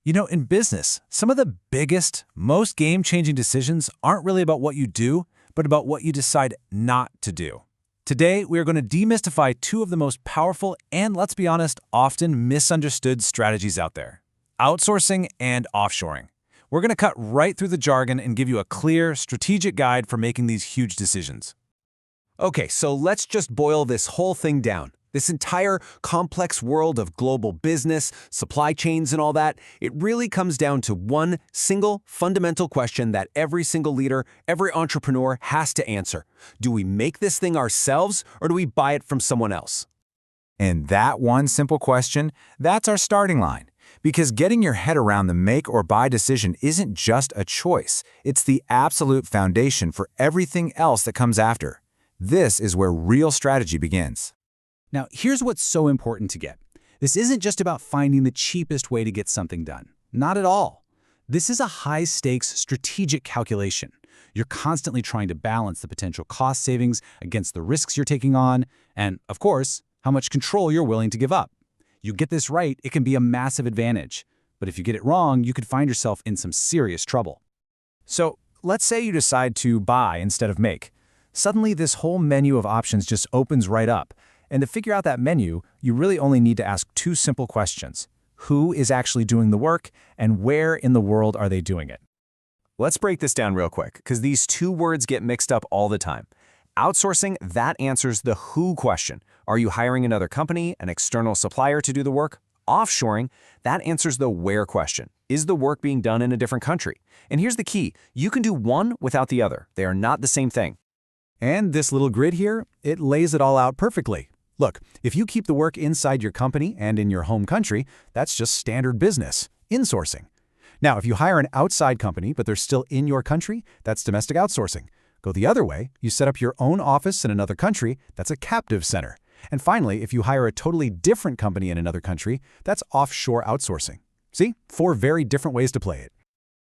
In business, some of the biggest, most game-changing decisions aren't really about what you do, but about what you decide not to do. Today, we are going to demystify two of the most powerful and, let's be honest, often misunderstood strategies out there: outsourcing and offshoring. We're going to cut right through the jargon and give you a clear, strategic guide for making these huge decisions. Okay, so let's just boil this whole thing down. This entire complex world of global business, supply chains and all that, it really comes down to one single fundamental question that every single leader, every entrepreneur has to answer. Do we make this thing ourselves or do we buy it from someone else? And that one simple question, that's our starting line. Because getting your head around the make or buy decision isn't just a choice. It's the absolute foundation for everything else that comes after. This is where real strategy begins. Now, here's what's so important to get. This isn't just about finding the cheapest way to get something done. Not at all. This is a high-stakes strategic calculation. You're constantly trying to balance the potential cost savings against the risks you're taking on, and, of course, how much control you're willing to give up. You get this right, it can be a massive advantage. But if you get it wrong, you could find yourself in some serious trouble. So, let's say you decide to buy instead of make. Suddenly, this whole menu of options just opens right up. And to figure out that menu, you really only need to ask two simple questions. Who is actually doing the work, and where in the world are they doing it? Let's break this down real quick, because these two words get mixed up all the time. Outsourcing, that answers the who question. Are you hiring another company, an external supplier to do the work? Offshoring, that answers the where question. Is the work being done in a different country? And here's the key. You can do one without the other. They are not the same thing. And this little grid here, it lays it all out perfectly. Look, if you keep the work inside your company and in your home country, that's just standard business, insourcing. Now, if you hire an outside company, but they're still in your country, that's domestic outsourcing. Go the other way, you set up your own office in another country, that's a captive center. And finally, if you hire a totally different company in another country, that's offshore outsourcing. See? 4 very different ways to play it.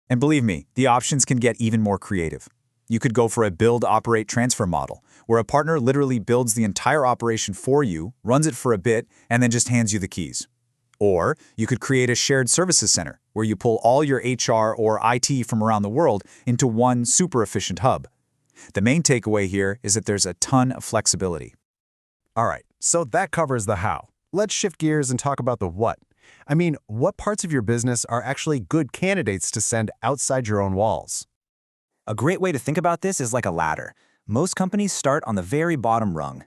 And believe me, the options can get even more creative. You could go for a build, operate, transfer model, where a partner literally builds the entire operation for you, runs it for a bit, and then just hands you the keys. Or you could create a shared services center, where you pull all your HR or IT from around the world into one super efficient hub. The main takeaway here is that there's a ton of flexibility. All right, so that covers the how. Let's shift gears and talk about the what. I mean, what parts of your business are actually good candidates to send outside your own walls? A great way to think about this is like a ladder. Most companies start on the very bottom rung.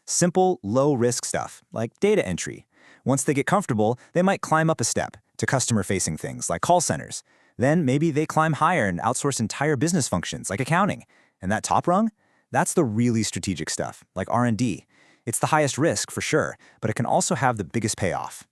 Simple, low-risk stuff, like data entry. Once they get comfortable, they might climb up a step to customer-facing things like call centers. Then maybe they climb higher and outsource entire business functions like accounting. And that top rung? That's the really strategic stuff, like R&D. It's the highest risk for sure, but it can also have the biggest payoff.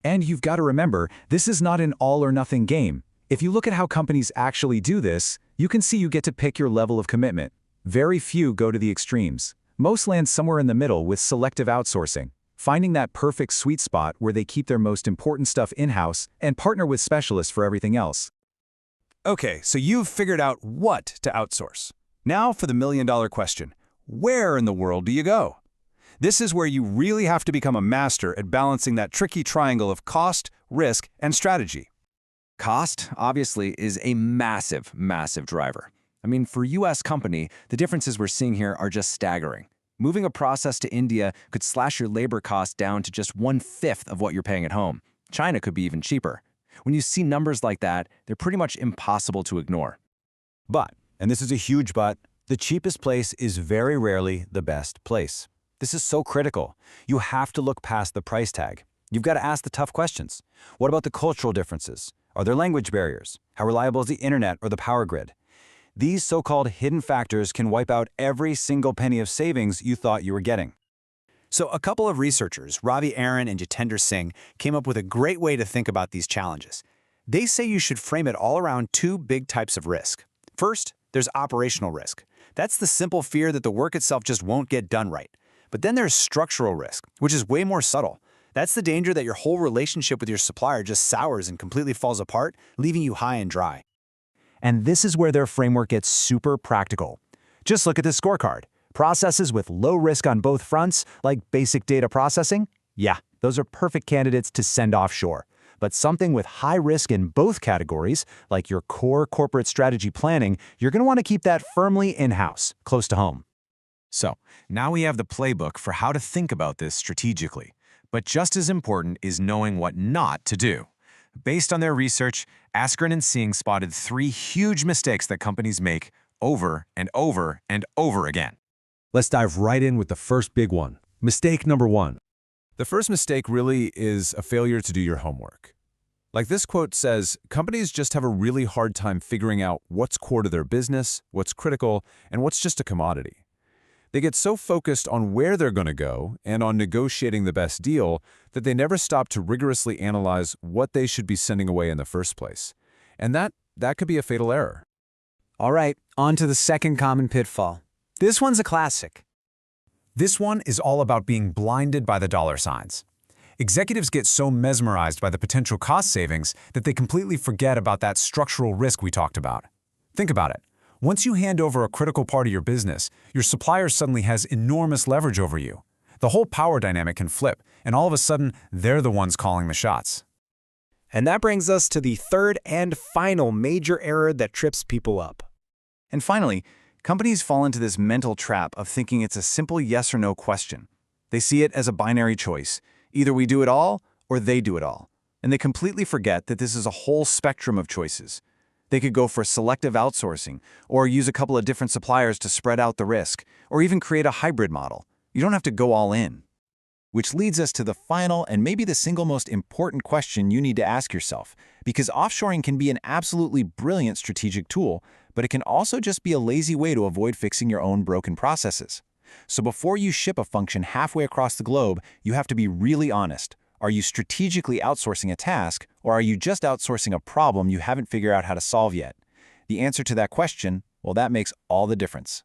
And you've got to remember, this is not an all-or-nothing game. If you look at how companies actually do this, you can see you get to pick your level of commitment. Very few go to the extremes. Most land somewhere in the middle with selective outsourcing, finding that perfect sweet spot where they keep their most important stuff in-house and partner with specialists for everything else. Okay, so you've figured out what to outsource. Now for the million-dollar question. Where in the world do you go? This is where you really have to become a master at balancing that tricky triangle of cost, risk, and strategy. Cost, obviously, is a massive, massive driver. I mean, for a US company, the differences we're seeing here are just staggering. Moving a process to India could slash your labor costs down to just 1/5 of what you're paying at home. China could be even cheaper. When you see numbers like that, they're pretty much impossible to ignore. But, and this is a huge but, the cheapest place is very rarely the best place. This is so critical. You have to look past the price tag. You've got to ask the tough questions. What about the cultural differences? Are there language barriers? How reliable is the internet or the power grid? These so-called hidden factors can wipe out every single penny of savings you thought you were getting. So a couple of researchers, Ravi Aaron and Jitendra Singh, came up with a great way to think about these challenges. They say you should frame it all around 2 big types of risk. First, there's operational risk. That's the simple fear that the work itself just won't get done right. But then there's structural risk, which is way more subtle. That's the danger that your whole relationship with your supplier just sours and completely falls apart, leaving you high and dry. And this is where their framework gets super practical. Just look at this scorecard. Processes with low risk on both fronts, like basic data processing, yeah, those are perfect candidates to send offshore. But something with high risk in both categories, like your core corporate strategy planning, you're going to want to keep that firmly in-house, close to home. So, now we have the playbook for how to think about this strategically. But just as important is knowing what not to do. Based on their research, Askren and Singh spotted 3 huge mistakes that companies make over and over and over again. Let's dive right in with the first big one. Mistake number 1. The first mistake really is a failure to do your homework. Like this quote says, companies just have a really hard time figuring out what's core to their business, what's critical, and what's just a commodity. They get so focused on where they're going to go and on negotiating the best deal that they never stop to rigorously analyze what they should be sending away in the first place. And that could be a fatal error. All right, on to the second common pitfall. This one's a classic. This one is all about being blinded by the dollar signs. Executives get so mesmerized by the potential cost savings that they completely forget about that structural risk we talked about. Think about it. Once you hand over a critical part of your business, your supplier suddenly has enormous leverage over you. The whole power dynamic can flip, and all of a sudden, they're the ones calling the shots. And that brings us to the third and final major error that trips people up. And finally, companies fall into this mental trap of thinking it's a simple yes or no question. They see it as a binary choice. Either we do it all, or they do it all. And they completely forget that this is a whole spectrum of choices. They could go for selective outsourcing, or use a couple of different suppliers to spread out the risk, or even create a hybrid model. You don't have to go all in. Which leads us to the final and maybe the single most important question you need to ask yourself, because offshoring can be an absolutely brilliant strategic tool, but it can also just be a lazy way to avoid fixing your own broken processes. So before you ship a function halfway across the globe, you have to be really honest. Are you strategically outsourcing a task, or are you just outsourcing a problem you haven't figured out how to solve yet? The answer to that question, well, that makes all the difference.